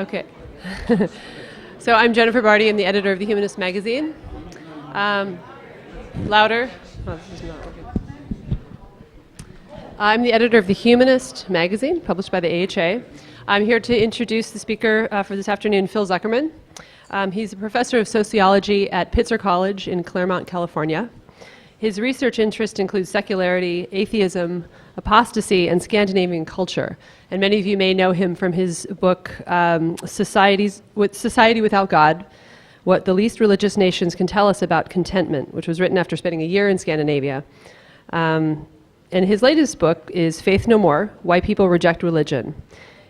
Okay. So I'm Jennifer Barty. I'm the editor of the Humanist magazine. Louder. Oh, this is not working. I'm the editor of the Humanist magazine, published by the AHA. I'm here to introduce the speaker for this afternoon, Phil Zuckerman. He's a professor of sociology at Pitzer College in Claremont, California. His research interest includes secularity, atheism, apostasy, and Scandinavian culture. And many of you may know him from his book, Society Without God, What the Least Religious Nations Can Tell Us About Contentment, which was written after spending a year in Scandinavia. And his latest book is Faith No More, Why People Reject Religion.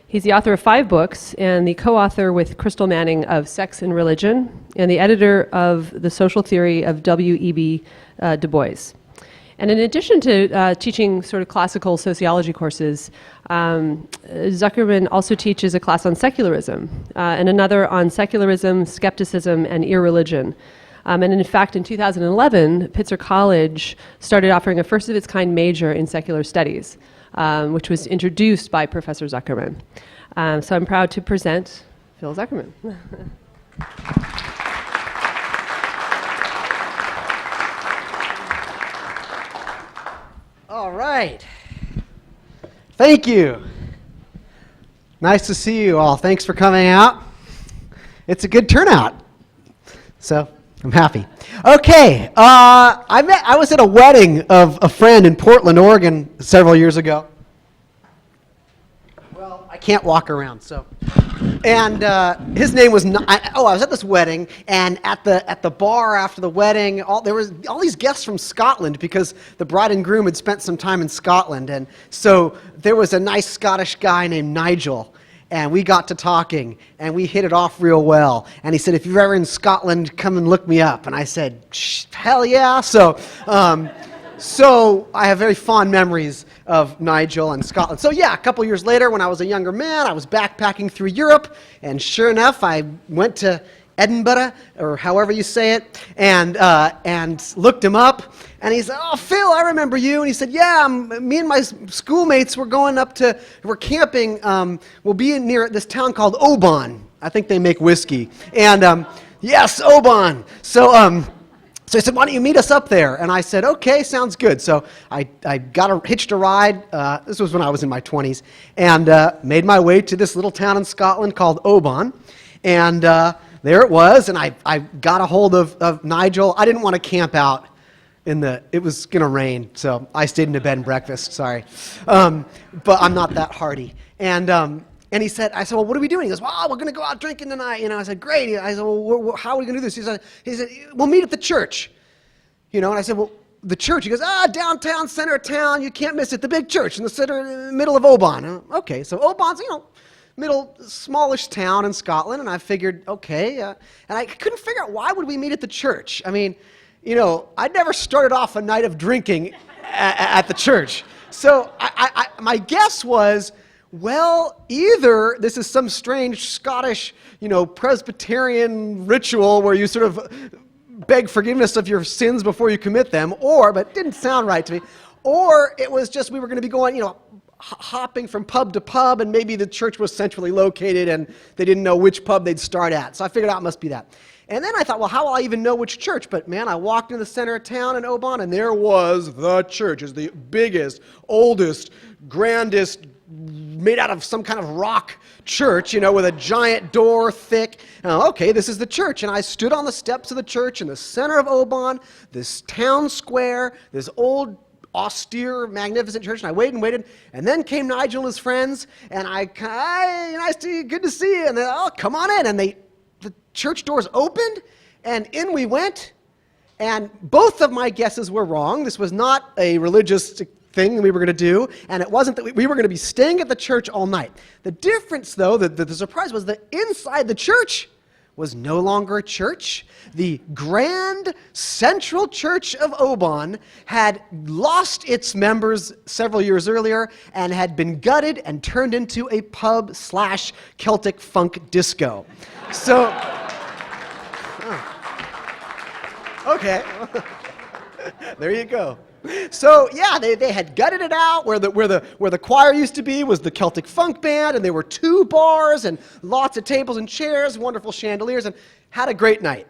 He's the author of 5 books and the co-author with Crystal Manning of Sex and Religion and the editor of The Social Theory of W.E.B. Du Bois. And in addition to teaching sort of classical sociology courses, Zuckerman also teaches a class on secularism and another on secularism, skepticism, and irreligion. And in fact, in 2011, Pitzer College started offering a first-of-its-kind major in secular studies, which was introduced by Professor Zuckerman. So I'm proud to present Phil Zuckerman. All right. Thank you. Nice to see you all. Thanks for coming out. It's a good turnout. So I'm happy. Okay. I was at a wedding of a friend in Portland, Oregon several years ago. Well, I can't walk around, so. And his name was, I was at this wedding, and at the bar after the wedding, there was all these guests from Scotland because the bride and groom had spent some time in Scotland. And so there was a nice Scottish guy named Nigel, and we got to talking, and we hit it off real well. And he said, if you're ever in Scotland, come and look me up. And I said, hell yeah. So I have very fond memories of Nigel and Scotland. So yeah, a couple years later, when I was a younger man, I was backpacking through Europe, and sure enough, I went to Edinburgh, or however you say it, and looked him up. And he said, "Oh, Phil, I remember you." And he said, "Yeah, me and my schoolmates we're camping. We'll be near this town called Oban. I think they make whiskey. And yes, Oban. So he said, why don't you meet us up there?" And I said, okay, sounds good. So I hitched a ride. This was when I was in my 20s, and made my way to this little town in Scotland called Oban. And there it was, and I got a hold of Nigel. I didn't want to camp out it was going to rain, so I stayed in a bed and breakfast, sorry. But I'm not that hardy. And I said, well, what are we doing? He goes, well, we're going to go out drinking tonight. I said, great. I said, well, how are we going to do this? He said, we'll meet at the church. And I said, well, the church. He goes, downtown, center of town. You can't miss it. The big church in the middle of Oban. Okay, so Oban's, middle, smallish town in Scotland. And I figured, okay. And I couldn't figure out why would we meet at the church. I mean, I'd never started off a night of drinking at the church. So my guess was, well, either this is some strange Scottish, Presbyterian ritual where you sort of beg forgiveness of your sins before you commit them, but it didn't sound right to me, or it was just we were going to be going, hopping from pub to pub, and maybe the church was centrally located and they didn't know which pub they'd start at. So I figured out it must be that. And then I thought, well, how will I even know which church? But man, I walked into the center of town in Oban, and there was the church. It's the biggest, oldest, grandest, made out of some kind of rock church, with a giant door, thick. Okay, this is the church. And I stood on the steps of the church in the center of Oban, this town square, this old, austere, magnificent church. And I waited and waited. And then came Nigel and his friends. And hi, nice to you, good to see you. And they, come on in. And the church doors opened, and in we went. And both of my guesses were wrong. This was not a religious thing we were going to do, and it wasn't that we were going to be staying at the church all night. The difference, though, the surprise was that inside the church was no longer a church. The grand central church of Oban had lost its members several years earlier and had been gutted and turned into a pub/Celtic funk disco. So, okay, there you go. So yeah, they had gutted it out. Where the choir used to be was the Celtic funk band, and there were 2 bars and lots of tables and chairs, wonderful chandeliers, and had a great night.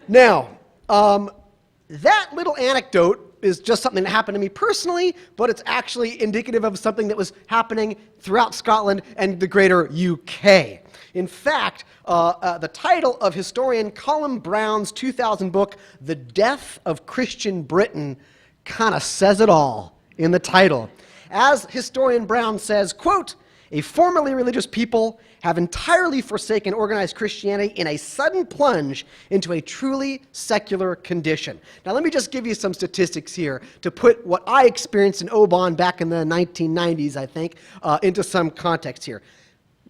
Now, that little anecdote is just something that happened to me personally, but it's actually indicative of something that was happening throughout Scotland and the greater UK. In fact, the title of historian Colin Brown's 2000 book, The Death of Christian Britain, kind of says it all in the title. As historian Brown says, quote, "A formerly religious people have entirely forsaken organized Christianity in a sudden plunge into a truly secular condition." Now let me just give you some statistics here to put what I experienced in Oban back in the 1990s, I think, into some context here.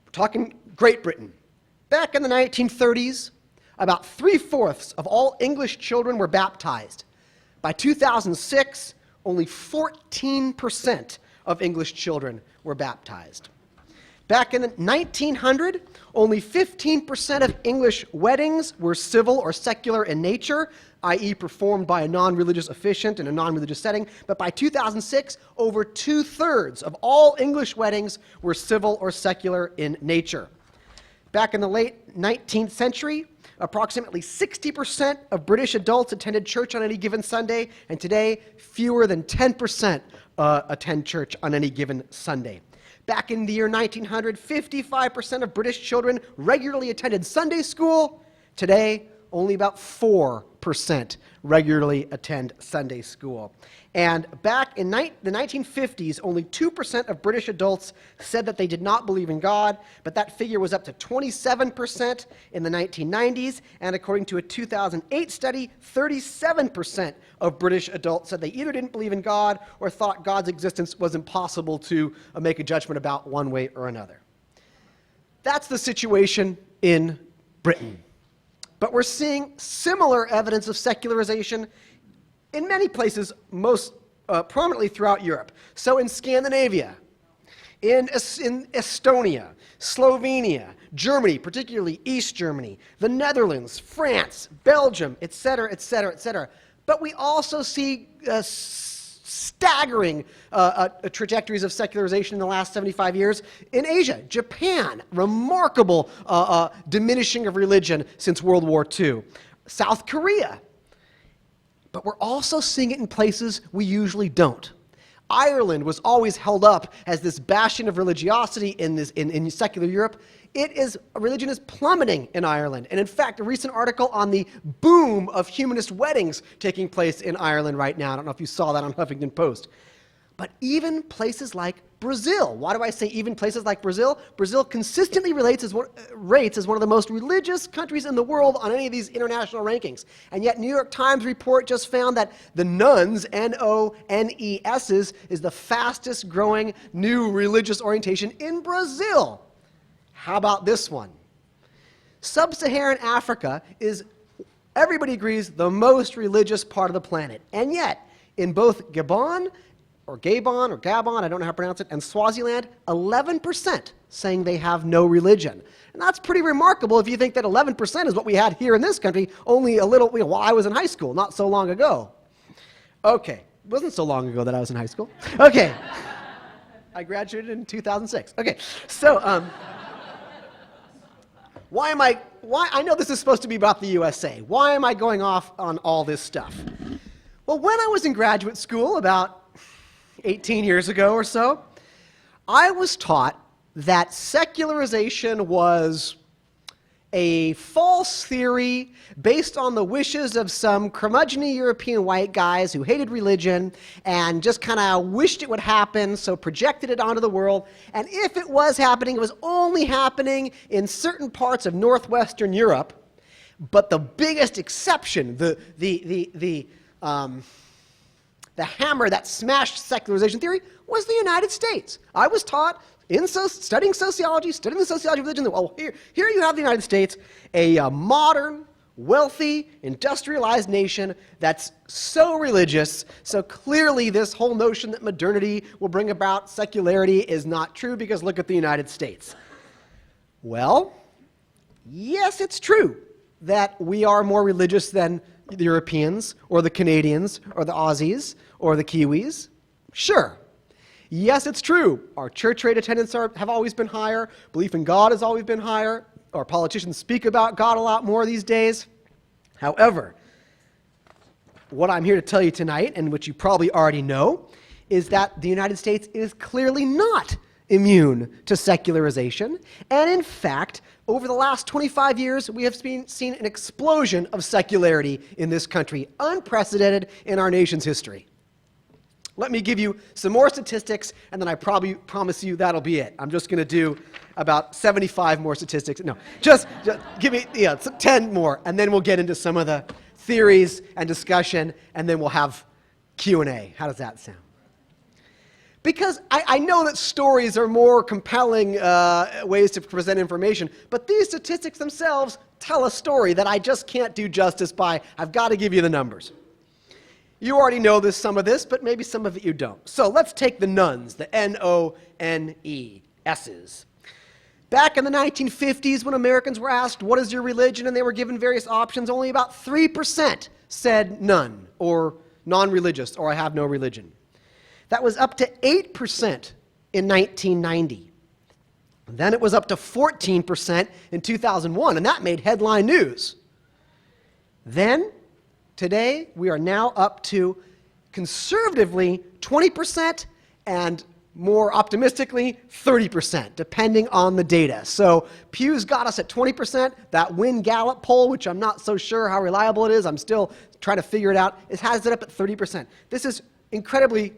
We're talking Great Britain. Back in the 1930s, about 3/4 of all English children were baptized. By 2006, only 14% of English children were baptized. Back in 1900, only 15% of English weddings were civil or secular in nature, i.e. performed by a non-religious officiant in a non-religious setting. But by 2006, over 2/3 of all English weddings were civil or secular in nature. Back in the late 19th century, approximately 60% of British adults attended church on any given Sunday, and today, fewer than 10% attend church on any given Sunday. Back in the year 1900, 55% of British children regularly attended Sunday school. Today, only about 4% regularly attend Sunday school. And back in the 1950s, only 2% of British adults said that they did not believe in God, but that figure was up to 27% in the 1990s, and according to a 2008 study, 37% of British adults said they either didn't believe in God or thought God's existence was impossible to make a judgment about one way or another. That's the situation in Britain. But we're seeing similar evidence of secularization in many places, most prominently throughout Europe. So in Scandinavia, in Estonia, Slovenia, Germany, particularly East Germany, the Netherlands, France, Belgium, etc., etc., etc. But we also see staggering trajectories of secularization in the last 75 years in Asia. Japan, remarkable diminishing of religion since World War II. South Korea. But we're also seeing it in places we usually don't. Ireland was always held up as this bastion of religiosity in secular Europe. Religion is plummeting in Ireland. And in fact, a recent article on the boom of humanist weddings taking place in Ireland right now. I don't know if you saw that on Huffington Post. But even places like Brazil. Why do I say even places like Brazil? Brazil consistently rates as one of the most religious countries in the world on any of these international rankings. And yet New York Times report just found that the nuns, N-O-N-E-S's, is the fastest growing new religious orientation in Brazil. How about this one? Sub-Saharan Africa is, everybody agrees, the most religious part of the planet. And yet, in both Gabon, I don't know how to pronounce it, and Swaziland, 11% saying they have no religion. And that's pretty remarkable if you think that 11% is what we had here in this country only a little, while I was in high school, not so long ago. Okay, it wasn't so long ago that I was in high school. Okay, I graduated in 2006. Okay, so I know this is supposed to be about the USA. Why am I going off on all this stuff? Well, when I was in graduate school about 18 years ago or so, I was taught that secularization was a false theory based on the wishes of some curmudgeony European white guys who hated religion and just kind of wished it would happen, so projected it onto the world. And if it was happening, it was only happening in certain parts of northwestern Europe. But the biggest exception, the hammer that smashed secularization theory was the United States. I was taught in studying sociology, studying the sociology of religion, that, well, here you have the United States, a modern, wealthy, industrialized nation that's so religious, so clearly this whole notion that modernity will bring about secularity is not true, because look at the United States. Well, yes, it's true. that we are more religious than the Europeans or the Canadians or the Aussies or the Kiwis? Sure. Yes, it's true. Our church rate attendance have always been higher. Belief in God has always been higher. Our politicians speak about God a lot more these days. However, what I'm here to tell you tonight, and which you probably already know, is that the United States is clearly not immune to secularization. And in fact, over the last 25 years, we have seen an explosion of secularity in this country, unprecedented in our nation's history. Let me give you some more statistics, and then I probably promise you that'll be it. I'm just going to do about 75 more statistics. No, just give me 10 more, and then we'll get into some of the theories and discussion, and then we'll have Q&A. How does that sound? Because I know that stories are more compelling ways to present information, but these statistics themselves tell a story that I just can't do justice by. I've got to give you the numbers. You already know some of this, but maybe some of it you don't. So let's take the nones, the N-O-N-E-S's. Back in the 1950s, when Americans were asked, what is your religion, and they were given various options, only about 3% said none, or non-religious, or I have no religion. That was up to 8% in 1990. Then it was up to 14% in 2001, and that made headline news. Then, today, we are now up to conservatively 20% and more optimistically 30%, depending on the data. So Pew's got us at 20%. That Wynn Gallup poll, which I'm not so sure how reliable it is, I'm still trying to figure it out, it has it up at 30%. This is incredibly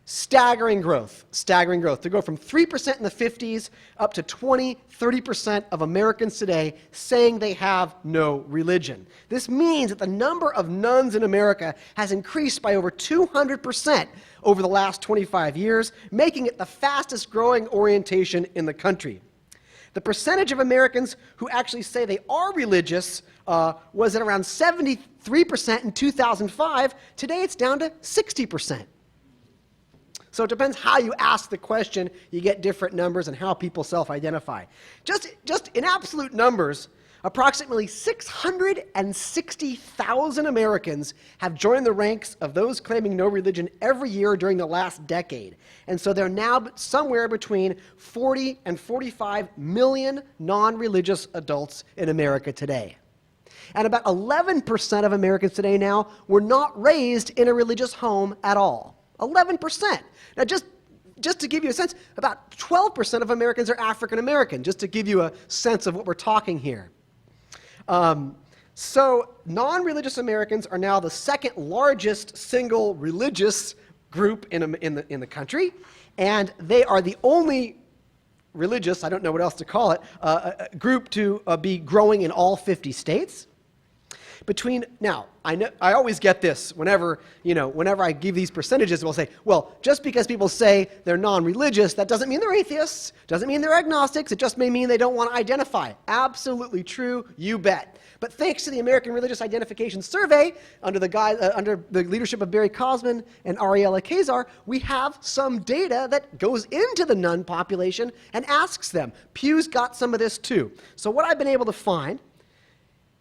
staggering growth. Staggering growth. To go from 3% in the 50s up to 30% of Americans today saying they have no religion. This means that the number of nuns in America has increased by over 200% over the last 25 years, making it the fastest growing orientation in the country. The percentage of Americans who actually say they are religious was at around 73% in 2005. Today it's down to 60%. So it depends how you ask the question, you get different numbers and how people self-identify. Just in absolute numbers, approximately 660,000 Americans have joined the ranks of those claiming no religion every year during the last decade. And so they're now somewhere between 40 and 45 million non-religious adults in America today. And about 11% of Americans today now were not raised in a religious home at all. 11%. Now, just to give you a sense, about 12% of Americans are African American, just to give you a sense of what we're talking here. So non-religious Americans are now the second largest single religious group in the country, and they are the only religious, I don't know what else to call it, group to be growing in all 50 states. Now, I always get this whenever I give these percentages, we'll say, well, just because people say they're non-religious, that doesn't mean they're atheists, doesn't mean they're agnostics, it just may mean they don't want to identify. Absolutely true, you bet. But thanks to the American Religious Identification Survey, under the leadership of Barry Cosman and Ariella Kazar, we have some data that goes into the nun population and asks them. Pew's got some of this too. So what I've been able to find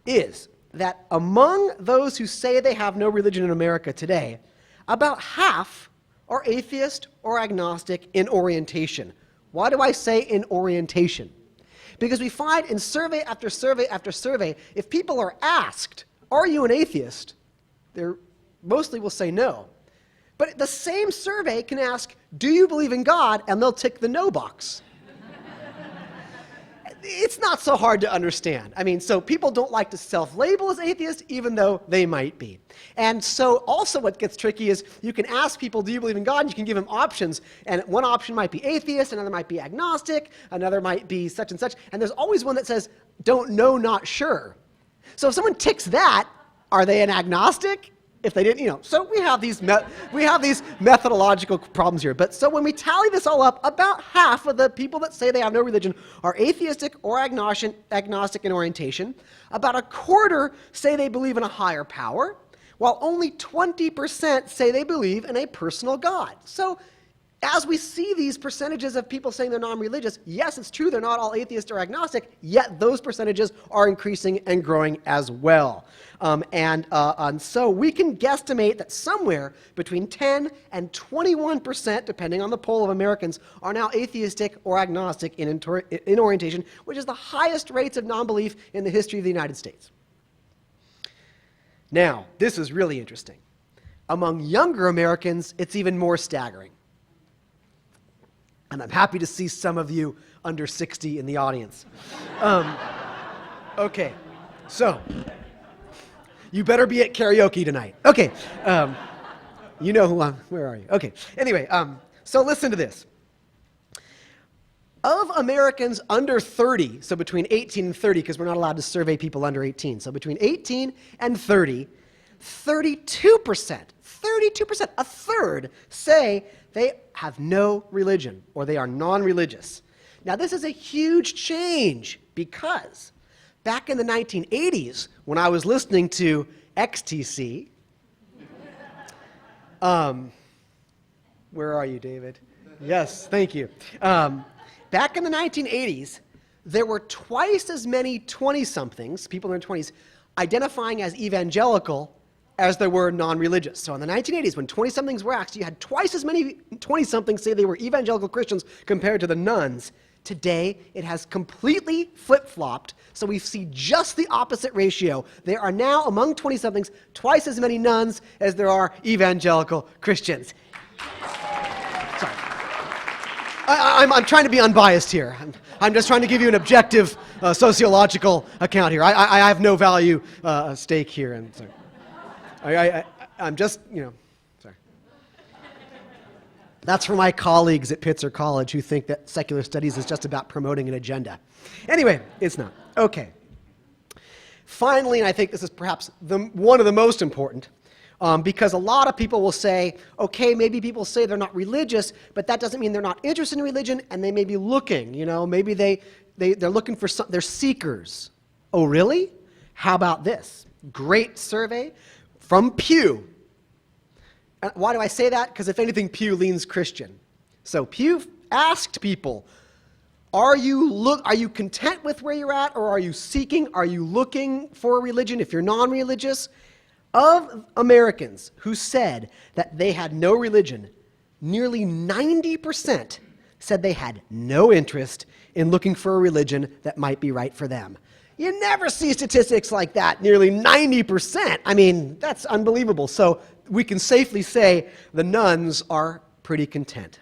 is that among those who say they have no religion in America today, about half are atheist or agnostic in orientation. Why do I say in orientation? Because we find in survey after survey after survey, if people are asked, are you an atheist? They mostly will say no. But the same survey can ask, do you believe in God? And they'll tick the no box. It's not so hard to understand. I mean, so people don't like to self-label as atheists, even though they might be. And so also what gets tricky is you can ask people, do you believe in God? And you can give them options. And one option might be atheist, another might be agnostic, another might be such and such. And there's always one that says, don't know, not sure. So if someone ticks that, are they an agnostic? If they didn't, so we have these methodological problems here. But so when we tally this all up, about half of the people that say they have no religion are atheistic or agnostic in orientation. About a quarter say they believe in a higher power, while only 20% say they believe in a personal God. So as we see these percentages of people saying they're non-religious, yes, it's true they're not all atheist or agnostic, yet those percentages are increasing and growing as well. And so we can guesstimate that somewhere between 10 and 21%, depending on the poll of Americans, are now atheistic or agnostic in orientation, which is the highest rates of non-belief in the history of the United States. Now, this is really interesting. Among younger Americans, it's even more staggering. And I'm happy to see some of you under 60 in the audience. Okay, so you better be at karaoke tonight. Okay, you know who where are you? Okay, anyway, so listen to this. Of Americans under 30, so between 18 and 30, because we're not allowed to survey people under 18, so between 18 and 30, 32%, a third, say they have no religion or they are non-religious. Now, this is a huge change because back in the 1980s, when I was listening to XTC, where are you, David? Yes, thank you. Back in the 1980s, there were twice as many 20-somethings, people in their 20s, identifying as evangelical as there were non-religious. So in the 1980s, when 20-somethings were asked, you had twice as many 20-somethings say they were evangelical Christians compared to the nuns. Today, it has completely flip-flopped, so we see just the opposite ratio. There are now, among 20-somethings, twice as many nuns as there are evangelical Christians. Sorry. I'm trying to be unbiased here. I'm just trying to give you an objective sociological account here. I have no value stake here. And so I'm just, sorry. That's for my colleagues at Pitzer College who think that secular studies is just about promoting an agenda. Anyway, it's not. Okay. Finally, and I think this is perhaps one of the most important, because a lot of people will say, okay, maybe people say they're not religious, but that doesn't mean they're not interested in religion, and they may be looking, maybe they're looking for they're seekers. Oh, really? How about this? Great survey from Pew. Why do I say that? Because if anything, Pew leans Christian. So Pew asked people, are you content with where you're at, or are you seeking, are you looking for a religion if you're non-religious? Of Americans who said that they had no religion, nearly 90% said they had no interest in looking for a religion that might be right for them. You never see statistics like that, nearly 90%. I mean, that's unbelievable. So we can safely say the nuns are pretty content.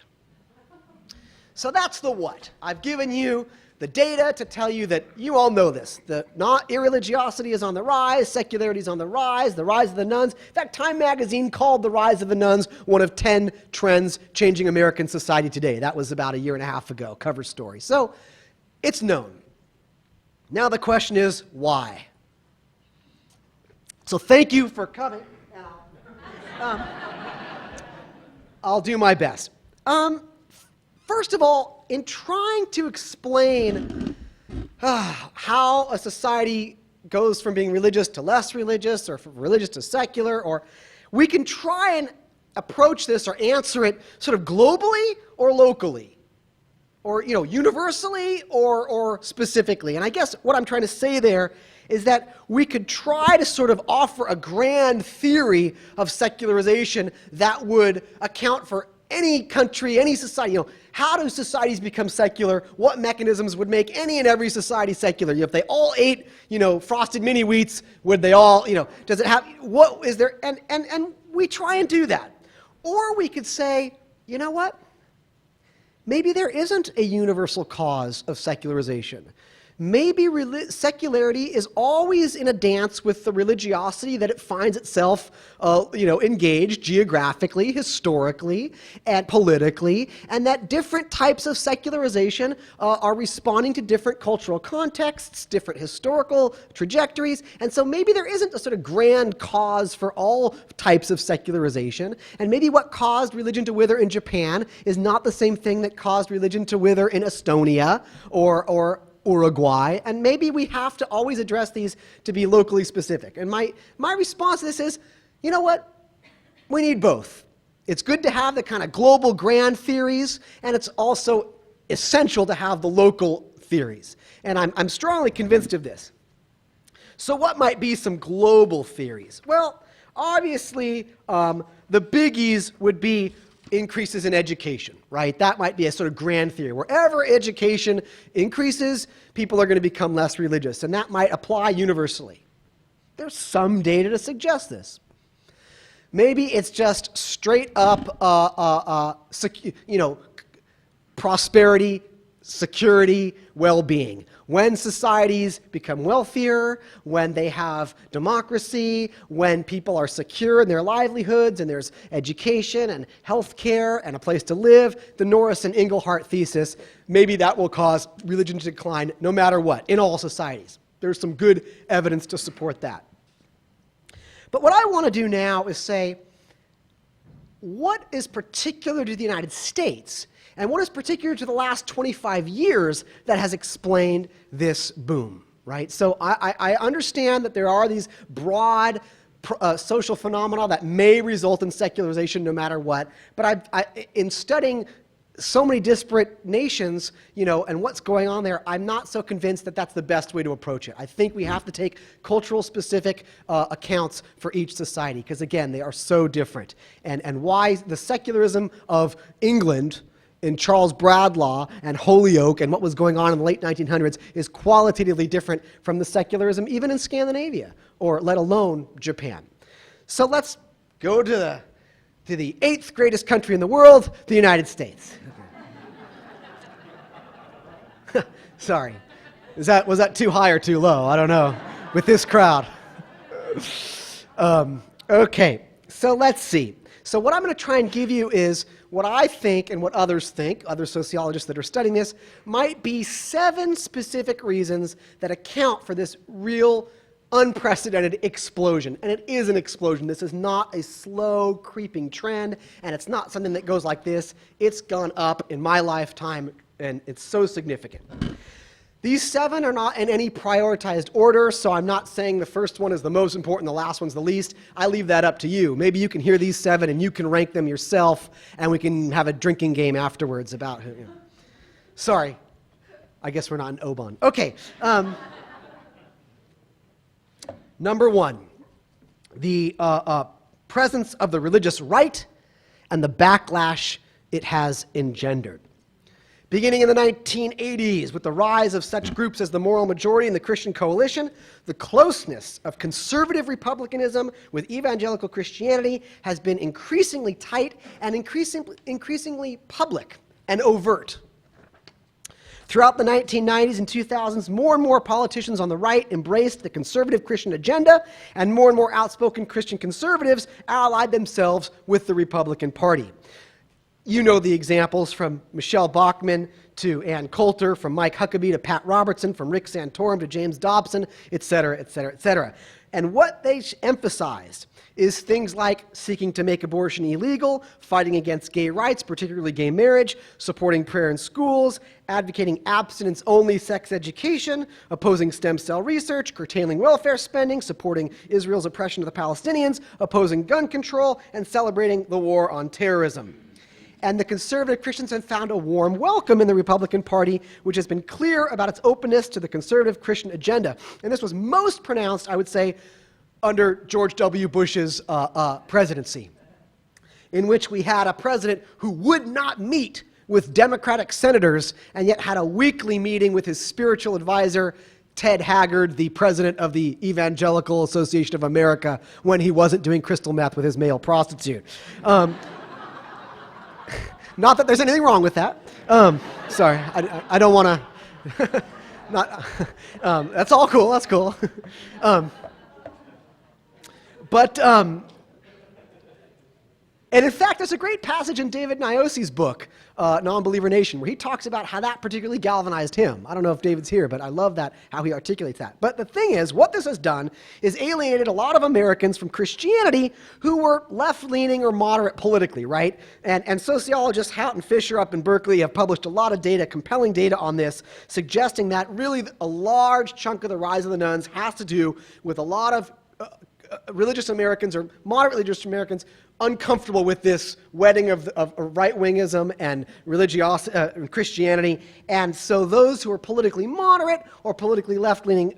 So that's the what. I've given you the data to tell you that you all know this. Irreligiosity is on the rise, secularity is on the rise of the nuns. In fact, Time magazine called the rise of the nuns one of 10 trends changing American society today. That was about a year and a half ago, cover story. So it's known. Now the question is, why? So thank you for coming. I'll do my best. First of all, in trying to explain how a society goes from being religious to less religious, or from religious to secular, or we can try and approach this or answer it sort of globally or locally, or universally or specifically. And I guess what I'm trying to say there is that we could try to sort of offer a grand theory of secularization that would account for any country, any society. How do societies become secular? What mechanisms would make any and every society secular? If they all ate, frosted mini wheats, would they all, does it have, what is there? And we try and do that. Or we could say, you know what? Maybe there isn't a universal cause of secularization. Maybe secularity is always in a dance with the religiosity that it finds itself, engaged geographically, historically, and politically, and that different types of secularization are responding to different cultural contexts, different historical trajectories, and so maybe there isn't a sort of grand cause for all types of secularization, and maybe what caused religion to wither in Japan is not the same thing that caused religion to wither in Estonia or Uruguay, and maybe we have to always address these to be locally specific. And my response to this is, you know what? We need both. It's good to have the kind of global grand theories, and it's also essential to have the local theories. And I'm strongly convinced of this. So what might be some global theories? Well, obviously, the biggies would be increases in education, right? That might be a sort of grand theory. Wherever education increases, people are going to become less religious, and that might apply universally. There's some data to suggest this. Maybe it's just straight up, prosperity, security, well-being. When societies become wealthier, when they have democracy, when people are secure in their livelihoods, and there's education and health care and a place to live, the Norris and Inglehart thesis, maybe that will cause religion to decline no matter what, in all societies. There's some good evidence to support that. But what I want to do now is say, what is particular to the United States, and what is particular to the last 25 years that has explained this boom, right? So I understand that there are these broad social phenomena that may result in secularization no matter what, but in studying so many disparate nations, and what's going on there, I'm not so convinced that that's the best way to approach it. I think we have to take cultural specific accounts for each society, because again, they are so different. And why the secularism of England in Charles Bradlaugh and Holyoake and what was going on in the late 1900s is qualitatively different from the secularism even in Scandinavia, or let alone Japan. So let's go to the 8th greatest country in the world, the United States. Sorry. Was that too high or too low? I don't know. With this crowd. Okay, so let's see. So what I'm going to try and give you is what I think and what others think, other sociologists that are studying this, might be 7 specific reasons that account for this real unprecedented explosion. And it is an explosion. This is not a slow, creeping trend, and it's not something that goes like this. It's gone up in my lifetime, and it's so significant. These 7 are not in any prioritized order, so I'm not saying the first one is the most important, the last one's the least. I leave that up to you. Maybe you can hear these 7 and you can rank them yourself, and we can have a drinking game afterwards about who. Sorry. I guess we're not in Oban. Okay. Number 1, the presence of the religious right and the backlash it has engendered. Beginning in the 1980s, with the rise of such groups as the Moral Majority and the Christian Coalition, the closeness of conservative republicanism with evangelical Christianity has been increasingly tight and increasingly public and overt. Throughout the 1990s and 2000s, more and more politicians on the right embraced the conservative Christian agenda, and more outspoken Christian conservatives allied themselves with the Republican Party. You know the examples from Michelle Bachmann to Ann Coulter, from Mike Huckabee to Pat Robertson, from Rick Santorum to James Dobson, et cetera, et cetera, et cetera. And what they emphasized is things like seeking to make abortion illegal, fighting against gay rights, particularly gay marriage, supporting prayer in schools, advocating abstinence-only sex education, opposing stem cell research, curtailing welfare spending, supporting Israel's oppression of the Palestinians, opposing gun control, and celebrating the war on terrorism. And the conservative Christians have found a warm welcome in the Republican Party, which has been clear about its openness to the conservative Christian agenda. And this was most pronounced, I would say, under George W. Bush's presidency, in which we had a president who would not meet with Democratic senators and yet had a weekly meeting with his spiritual advisor, Ted Haggard, the president of the Evangelical Association of America, when he wasn't doing crystal meth with his male prostitute. Not that there's anything wrong with that. Sorry, I don't want to. That's all cool. That's cool. And in fact, there's a great passage in David Niosi's book, Non-Believer Nation, where he talks about how that particularly galvanized him. I don't know if David's here, but I love that, how he articulates that. But the thing is, what this has done is alienated a lot of Americans from Christianity who were left-leaning or moderate politically, right? And sociologists Houghton Fisher up in Berkeley have published a lot of data, compelling data on this, suggesting that really a large chunk of the rise of the nones has to do with a lot of religious Americans or moderate religious Americans uncomfortable with this wedding of right-wingism and Christianity, and so those who were politically moderate or politically left-leaning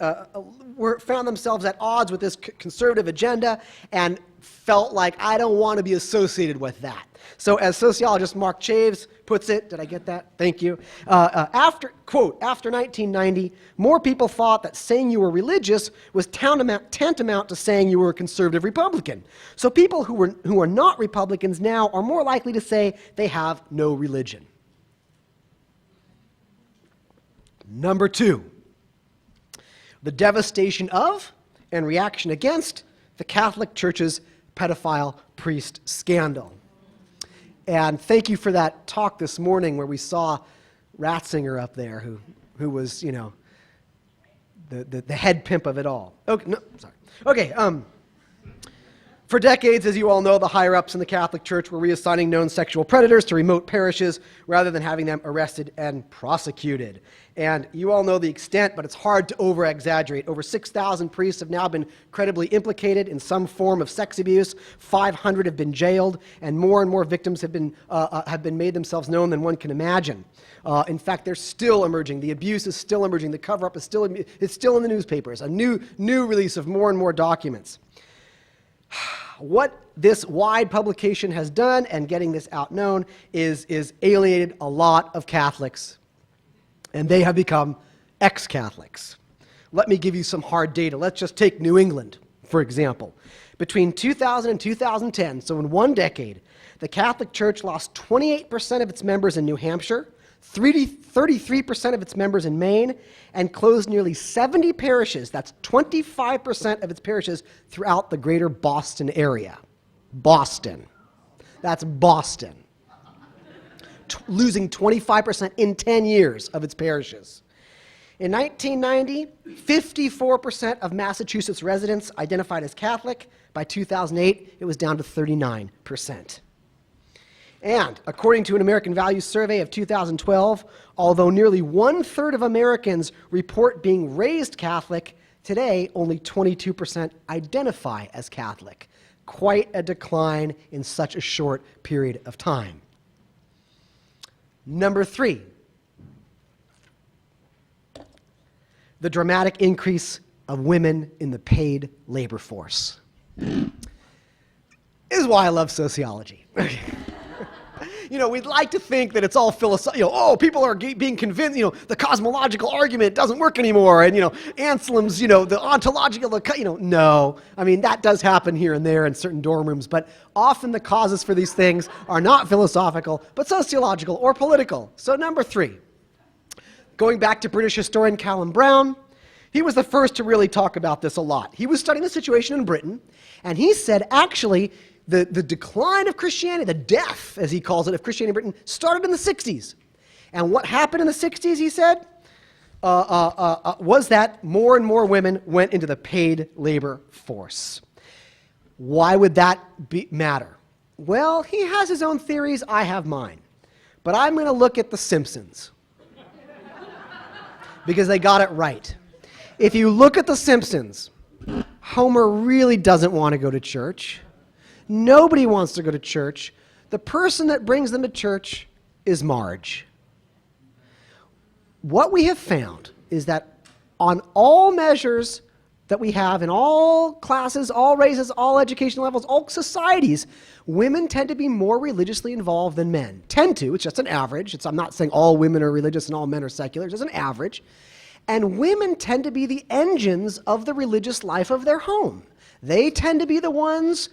found themselves at odds with this conservative agenda and felt like, I don't want to be associated with that. So as sociologist Mark Chaves puts it, did I get that? Thank you. Quote, after 1990, more people thought that saying you were religious was tantamount to saying you were a conservative Republican. So people who are not Republicans now are more likely to say they have no religion. Number 2, the devastation of and reaction against the Catholic Church's pedophile priest scandal. And thank you for that talk this morning where we saw Ratzinger up there, who was, you know, the head pimp of it all. Okay, no, sorry. Okay, for decades, as you all know, the higher-ups in the Catholic Church were reassigning known sexual predators to remote parishes rather than having them arrested and prosecuted. And you all know the extent, but it's hard to over-exaggerate. Over 6,000 priests have now been credibly implicated in some form of sex abuse. 500 have been jailed, and more victims have been made themselves known than one can imagine. In fact, they're still emerging. The abuse is still emerging. The cover-up is still in the newspapers. A new release of more and more documents. What this wide publication has done, and getting this out known, is alienated a lot of Catholics, and they have become ex-Catholics. Let me give you some hard data. Let's just take New England, for example. Between 2000 and 2010, so in one decade, the Catholic Church lost 28% of its members in New Hampshire, 33% of its members in Maine, and closed nearly 70 parishes, that's 25% of its parishes, throughout the greater Boston area. Boston. That's Boston. Losing 25% in 10 years of its parishes. In 1990, 54% of Massachusetts residents identified as Catholic. By 2008, it was down to 39%. And according to an American Values Survey of 2012, although nearly 1/3 of Americans report being raised Catholic, today only 22% identify as Catholic. Quite a decline in such a short period of time. Number 3, the dramatic increase of women in the paid labor force. This is why I love sociology. You know, we'd like to think that it's all philosophical. Oh, people are being convinced, the cosmological argument doesn't work anymore. And, Anselm's, the ontological, no. I mean, that does happen here and there in certain dorm rooms. But often the causes for these things are not philosophical, but sociological or political. So number 3, going back to British historian Callum Brown, he was the first to really talk about this a lot. He was studying the situation in Britain, and he said, actually, the decline of Christianity, the death, as he calls it, of Christianity in Britain, started in the 60s. And what happened in the 60s, he said, was that more and more women went into the paid labor force. Why would that matter? Well, he has his own theories, I have mine. But I'm going to look at The Simpsons. Because they got it right. If you look at The Simpsons, Homer really doesn't want to go to church. Nobody wants to go to church. The person that brings them to church is Marge. What we have found is that on all measures that we have in all classes, all races, all education levels, all societies, women tend to be more religiously involved than men. Tend to, it's just an average. I'm not saying all women are religious and all men are secular, it's just an average. And women tend to be the engines of the religious life of their home. They tend to be the ones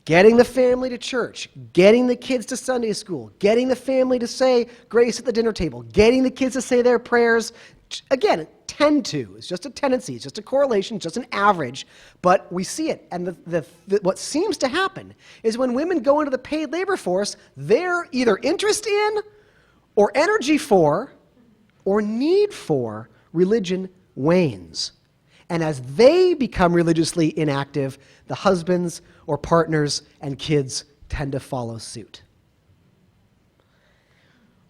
getting the family to church, getting the kids to Sunday school, getting the family to say grace at the dinner table, getting the kids to say their prayers. Again, tend to. It's just a tendency. It's just a correlation. It's just an average. But we see it. And what seems to happen is when women go into the paid labor force, their either interest in or energy for or need for religion wanes. And as they become religiously inactive, the husbands or partners and kids tend to follow suit.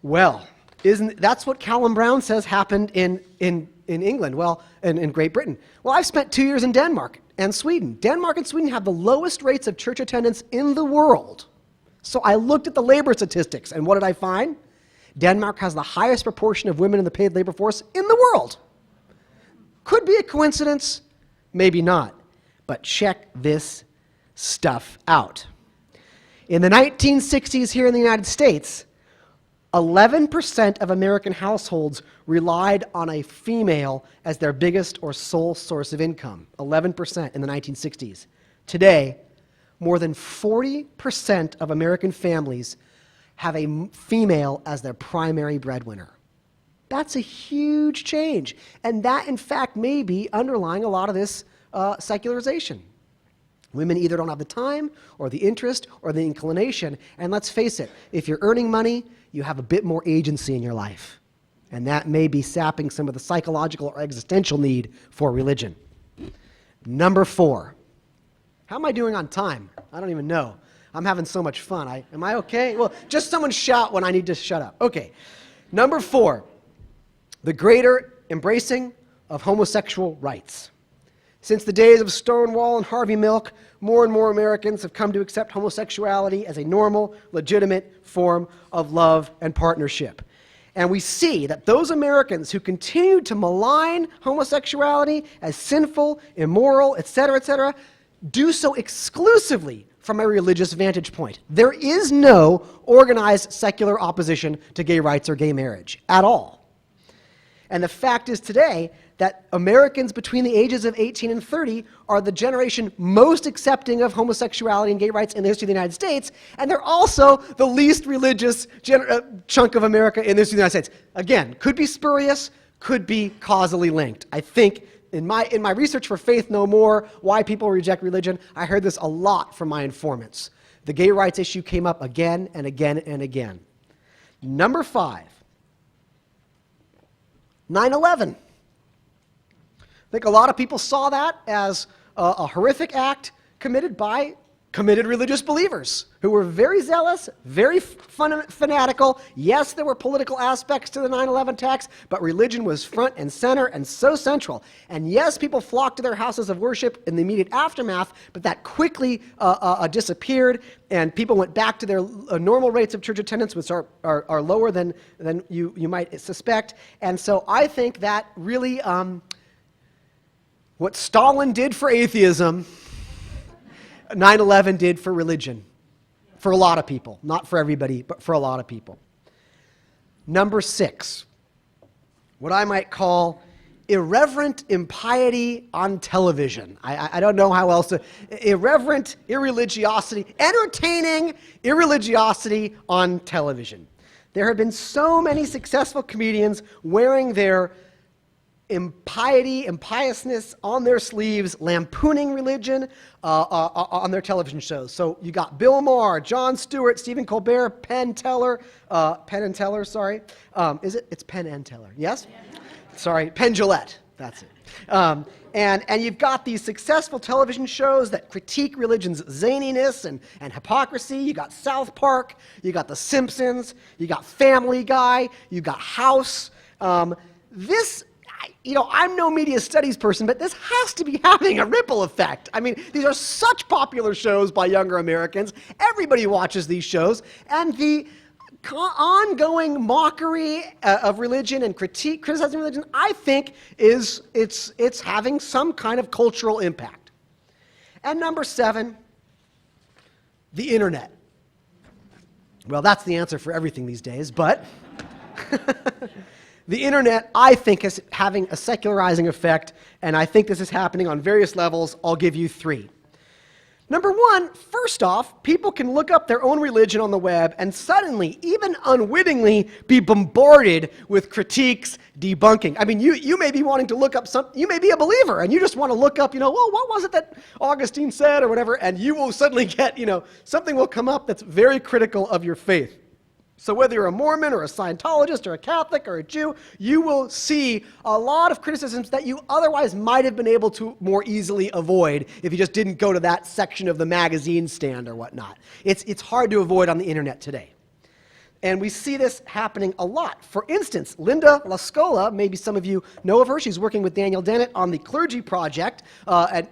Well, that's what Callum Brown says happened in England, in Great Britain. Well, I've spent 2 years in Denmark, and Sweden. Denmark and Sweden have the lowest rates of church attendance in the world. So I looked at the labor statistics, and what did I find? Denmark has the highest proportion of women in the paid labor force in the world. Could be a coincidence, maybe not. But check this stuff out. In the 1960s here in the United States, 11% of American households relied on a female as their biggest or sole source of income. 11% in the 1960s. Today, more than 40% of American families have a female as their primary breadwinner. That's a huge change. And that, in fact, may be underlying a lot of this secularization. Women either don't have the time or the interest or the inclination. And let's face it, if you're earning money, you have a bit more agency in your life. And that may be sapping some of the psychological or existential need for religion. Number 4. How am I doing on time? I don't even know. I'm having so much fun. Am I okay? Well, just someone shout when I need to shut up. Okay. Number 4, the greater embracing of homosexual rights. Since the days of Stonewall and Harvey Milk, more and more Americans have come to accept homosexuality as a normal, legitimate form of love and partnership. And we see that those Americans who continue to malign homosexuality as sinful, immoral, etc., do so exclusively from a religious vantage point. There is no organized secular opposition to gay rights or gay marriage at all. And the fact is today that Americans between the ages of 18 and 30 are the generation most accepting of homosexuality and gay rights in the history of the United States, and they're also the least religious chunk of America in the history of the United States. Again, could be spurious, could be causally linked. I think in my research for Faith No More, Why People Reject Religion, I heard this a lot from my informants. The gay rights issue came up again and again and again. Number 5, 9/11. I think a lot of people saw that as a horrific act committed by committed religious believers who were very zealous, very fanatical. Yes, there were political aspects to the 9/11 attacks, but religion was front and center and so central. And yes, people flocked to their houses of worship in the immediate aftermath, but that quickly disappeared, and people went back to their normal rates of church attendance, which are lower than you might suspect. And so I think that really what Stalin did for atheism, 9/11 did for religion. For a lot of people. Not for everybody, but for a lot of people. Number 6, what I might call irreverent impiety on television. I don't know how else to... Irreverent irreligiosity, entertaining irreligiosity on television. There have been so many successful comedians wearing their impiety, impiousness on their sleeves, lampooning religion on their television shows. So you got Bill Maher, Jon Stewart, Stephen Colbert, Penn and Teller, sorry. It's Penn and Teller, yes? Sorry, Penn Jillette, that's it. And you've got these successful television shows that critique religion's zaniness and hypocrisy. You got South Park, you got The Simpsons, you got Family Guy, you got House. I'm no media studies person, but this has to be having a ripple effect. I mean, these are such popular shows by younger Americans. Everybody watches these shows, and the ongoing mockery of religion and criticizing religion, I think, it's having some kind of cultural impact. And number 7, the internet. Well, that's the answer for everything these days, but the internet, I think, is having a secularizing effect, and I think this is happening on various levels. I'll give you 3. Number 1, first off, people can look up their own religion on the web and suddenly, even unwittingly, be bombarded with critiques, debunking. I mean, you may be wanting to look up you may be a believer, and you just want to look up, well, what was it that Augustine said or whatever, and you will suddenly get, something will come up that's very critical of your faith. So whether you're a Mormon or a Scientologist or a Catholic or a Jew, you will see a lot of criticisms that you otherwise might have been able to more easily avoid if you just didn't go to that section of the magazine stand or whatnot. It's hard to avoid on the internet today. And we see this happening a lot. For instance, Linda Lascola, maybe some of you know of her. She's working with Daniel Dennett on the Clergy Project,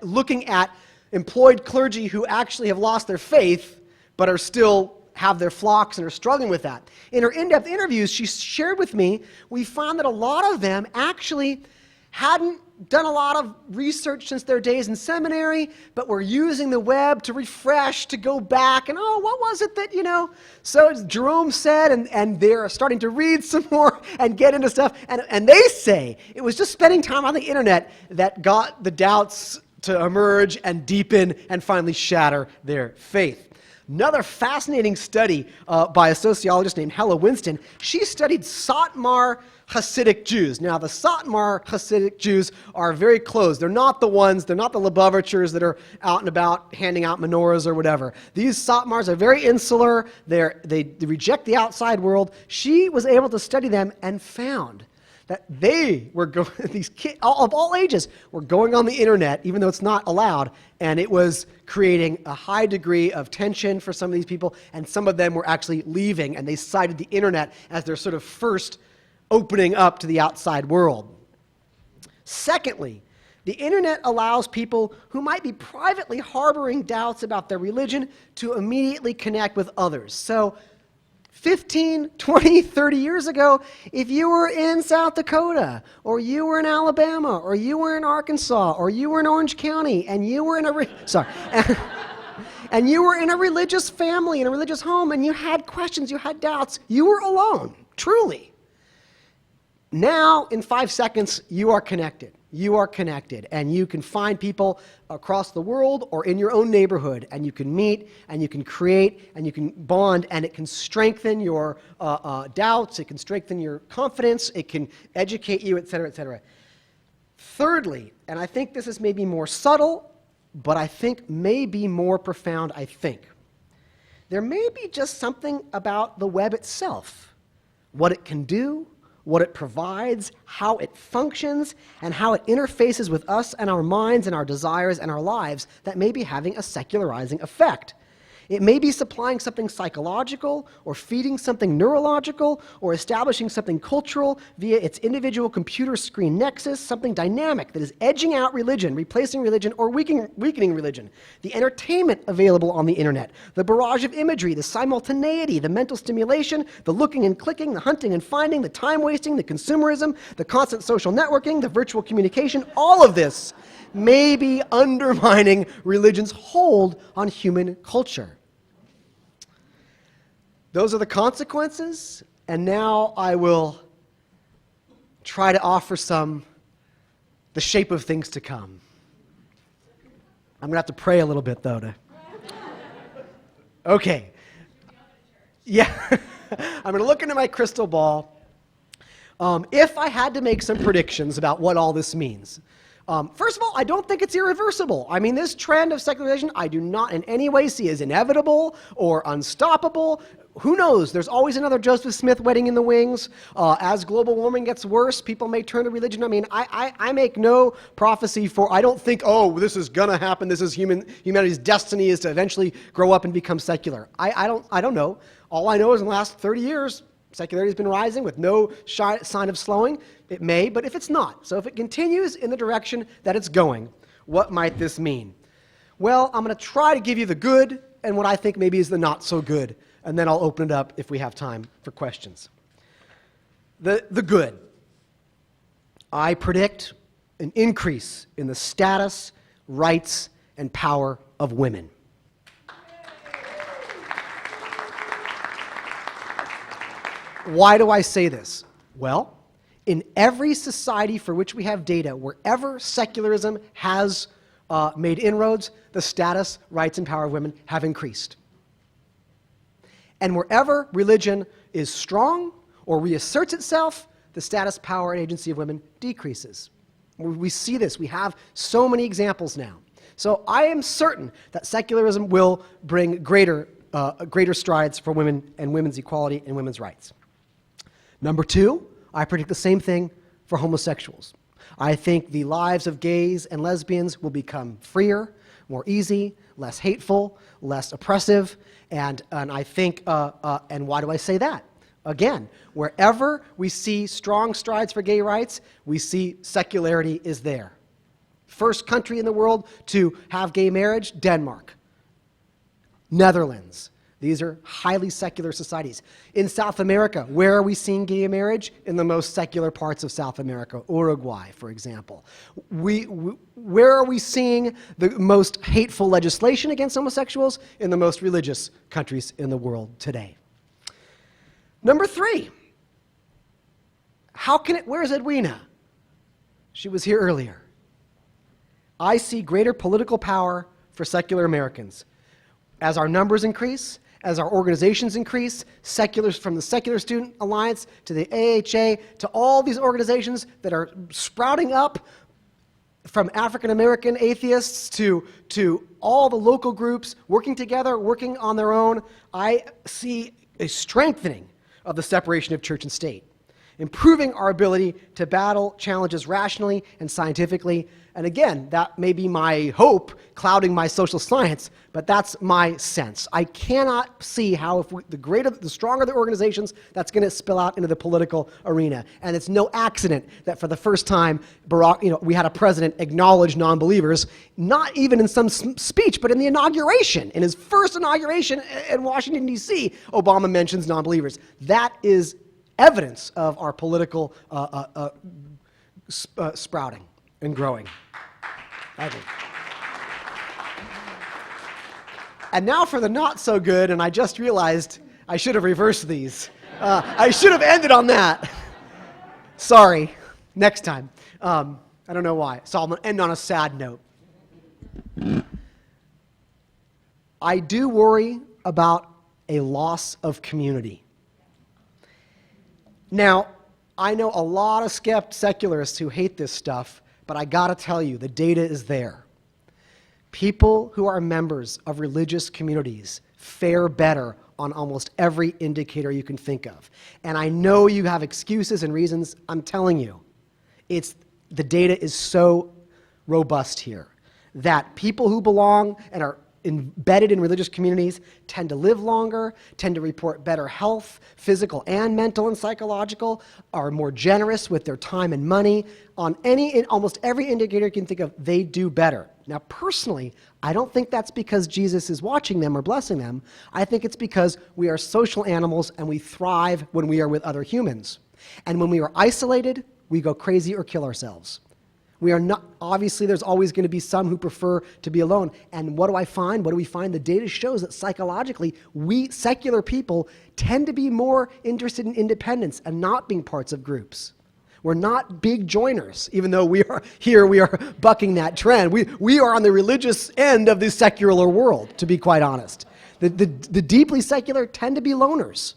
looking at employed clergy who actually have lost their faith but are still have their flocks and are struggling with that. In her in-depth interviews, she shared with me, we found that a lot of them actually hadn't done a lot of research since their days in seminary, but were using the web to refresh, to go back, and what was it that, so Jerome said, and they're starting to read some more and get into stuff, and they say it was just spending time on the internet that got the doubts to emerge and deepen and finally shatter their faith. Another fascinating study by a sociologist named Hella Winston, she studied Satmar Hasidic Jews. Now, the Satmar Hasidic Jews are very closed. They're not the Lubavitchers that are out and about handing out menorahs or whatever. These Satmars are very insular. They reject the outside world. She was able to study them and found that they were these kids of all ages were going on the internet, even though it's not allowed, and it was creating a high degree of tension for some of these people, and some of them were actually leaving, and they cited the internet as their sort of first opening up to the outside world. Secondly, the internet allows people who might be privately harboring doubts about their religion to immediately connect with others. So 15, 20, 30 years ago, if you were in South Dakota, or you were in Alabama, or you were in Arkansas, or you were in Orange County, and you were in and you were in a religious family, in a religious home, and you had questions, you had doubts, you were alone, truly. Now, in 5 seconds, you are connected. You are connected, and you can find people across the world or in your own neighborhood, and you can meet, and you can create, and you can bond, and it can strengthen your doubts, it can strengthen your confidence, it can educate you, et cetera, et cetera. Thirdly, and I think this is maybe more subtle, but I think maybe more profound, there may be just something about the web itself, what it can do, what it provides, how it functions, and how it interfaces with us and our minds and our desires and our lives that may be having a secularizing effect. It may be supplying something psychological, or feeding something neurological, or establishing something cultural via its individual computer screen nexus, something dynamic that is edging out religion, replacing religion, or weakening religion. The entertainment available on the internet, the barrage of imagery, the simultaneity, the mental stimulation, the looking and clicking, the hunting and finding, the time wasting, the consumerism, the constant social networking, the virtual communication, all of this may be undermining religion's hold on human culture. Those are the consequences, and now I will try to offer the shape of things to come. I'm going to have to pray a little bit, though. Okay. Yeah. I'm going to look into my crystal ball. If I had to make some predictions about what all this means, first of all, I don't think it's irreversible. I mean, this trend of secularization, I do not in any way see as inevitable or unstoppable. Who knows? There's always another Joseph Smith waiting in the wings. As global warming gets worse, people may turn to religion. I mean, I make no prophecy I don't think, this is going to happen. This is humanity's destiny is to eventually grow up and become secular. I don't know. All I know is in the last 30 years, secularity has been rising with no sign of slowing. It may, but if it's not, so if it continues in the direction that it's going, what might this mean? Well, I'm going to try to give you the good and what I think maybe is the not so good, and then I'll open it up if we have time for questions. The good. I predict an increase in the status, rights, and power of women. Why do I say this? Well, in every society for which we have data, wherever secularism has made inroads, the status, rights, and power of women have increased. And wherever religion is strong or reasserts itself, the status, power, and agency of women decreases. We see this. We have so many examples now. So I am certain that secularism will bring greater strides for women and women's equality and women's rights. Number two, I predict the same thing for homosexuals. I think the lives of gays and lesbians will become freer, more easy, less hateful, less oppressive, and I think, and why do I say that? Again, wherever we see strong strides for gay rights, we see secularity is there. First country in the world to have gay marriage, Denmark. Netherlands. These are highly secular societies. In South America, where are we seeing gay marriage? In the most secular parts of South America, Uruguay, for example. Where are we seeing the most hateful legislation against homosexuals? In the most religious countries in the world today. Number 3, where's Edwina? She was here earlier. I see greater political power for secular Americans. As our numbers increase, as our organizations increase, from the Secular Student Alliance to the AHA to all these organizations that are sprouting up, from African American atheists to all the local groups working together, working on their own, I see a strengthening of the separation of church and state, improving our ability to battle challenges rationally and scientifically. And again, that may be my hope clouding my social science, but that's my sense. I cannot see how the stronger the organizations, that's going to spill out into the political arena. And it's no accident that for the first time, we had a president acknowledge non-believers, not even in some speech, but in the inauguration. In his first inauguration in Washington, D.C., Obama mentions non-believers. That is evidence of our political sprouting and growing, I think. And now for the not so good, and I just realized I should have reversed these. I should have ended on that. Sorry, next time. I don't know why. So I'm going to end on a sad note. I do worry about a loss of community. Now, I know a lot of secularists who hate this stuff, but I gotta tell you, the data is there. People who are members of religious communities fare better on almost every indicator you can think of. And I know you have excuses and reasons. I'm telling you, the data is so robust here that people who belong and are embedded in religious communities tend to live longer, tend to report better health, physical and mental and psychological, are more generous with their time and money. In almost every indicator you can think of, they do better. Now, personally, I don't think that's because Jesus is watching them or blessing them. I think it's because we are social animals and we thrive when we are with other humans. And when we are isolated, we go crazy or kill ourselves. We are not, obviously there's always going to be some who prefer to be alone. And what do I find? What do we find? The data shows that psychologically, we secular people tend to be more interested in independence and not being parts of groups. We're not big joiners, even though we are bucking that trend. We are on the religious end of the secular world, to be quite honest. The deeply secular tend to be loners.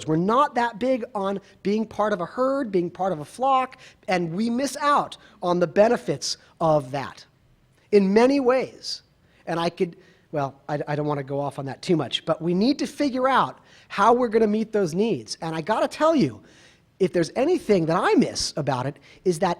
We're not that big on being part of a herd, being part of a flock, and we miss out on the benefits of that in many ways. And I don't want to go off on that too much, but we need to figure out how we're going to meet those needs. And I got to tell you, if there's anything that I miss about it, is that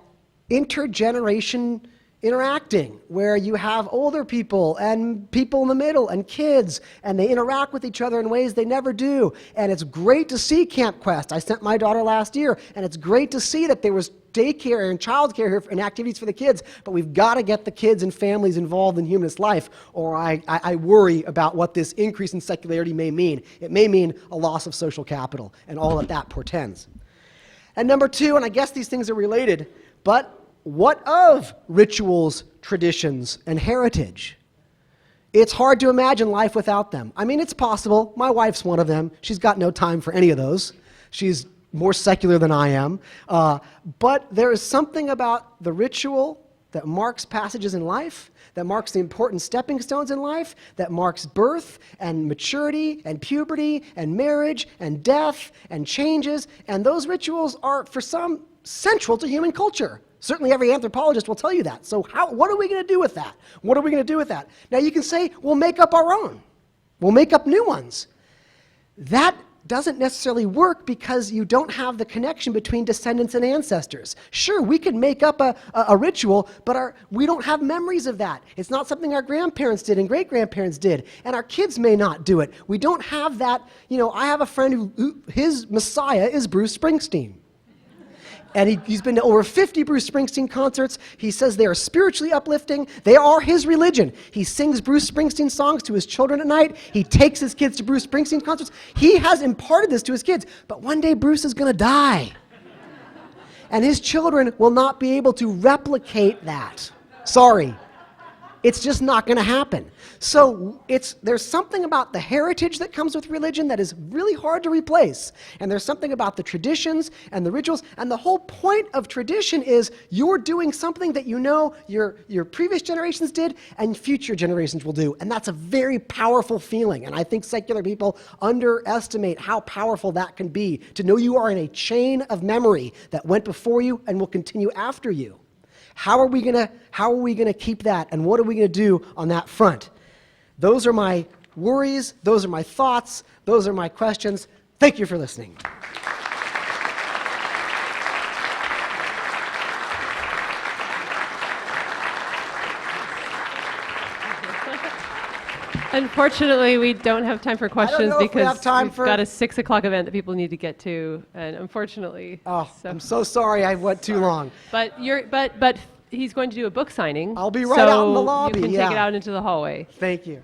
intergeneration interacting, where you have older people and people in the middle and kids, and they interact with each other in ways they never do. And it's great to see Camp Quest. I sent my daughter last year, and it's great to see that there was daycare and childcare here and activities for the kids, but we've got to get the kids and families involved in humanist life, or I worry about what this increase in secularity may mean. It may mean a loss of social capital and all that portends. And number 2, and I guess these things are related, but what of rituals, traditions, and heritage? It's hard to imagine life without them. I mean, it's possible. My wife's one of them. She's got no time for any of those. She's more secular than I am. But there is something about the ritual that marks passages in life, that marks the important stepping stones in life, that marks birth and maturity and puberty and marriage and death and changes. And those rituals are, for some, central to human culture. Certainly every anthropologist will tell you that. So what are we going to do with that? What are we going to do with that? Now you can say, we'll make up our own. We'll make up new ones. That doesn't necessarily work because you don't have the connection between descendants and ancestors. Sure, we could make up a ritual, but we don't have memories of that. It's not something our grandparents did and great-grandparents did, and our kids may not do it. We don't have that. I have a friend who his messiah is Bruce Springsteen. And he's been to over 50 Bruce Springsteen concerts. He says they are spiritually uplifting. They are his religion. He sings Bruce Springsteen songs to his children at night. He takes his kids to Bruce Springsteen concerts. He has imparted this to his kids. But one day Bruce is going to die. And his children will not be able to replicate that. Sorry. It's just not going to happen. So there's something about the heritage that comes with religion that is really hard to replace. And there's something about the traditions and the rituals. And the whole point of tradition is you're doing something that your previous generations did and future generations will do. And that's a very powerful feeling. And I think secular people underestimate how powerful that can be, to know you are in a chain of memory that went before you and will continue after you. How are we gonna keep that, and what are we gonna do on that front? Those are my worries, those are my thoughts, those are my questions. Thank you for listening. Unfortunately, we don't have time for questions know if we because have time we've for- got a 6 o'clock event that people need to get to, and unfortunately. I'm so sorry I went too long. But he's going to do a book signing. I'll be right out in the so lobby, you can yeah. take it out into the hallway. Thank you.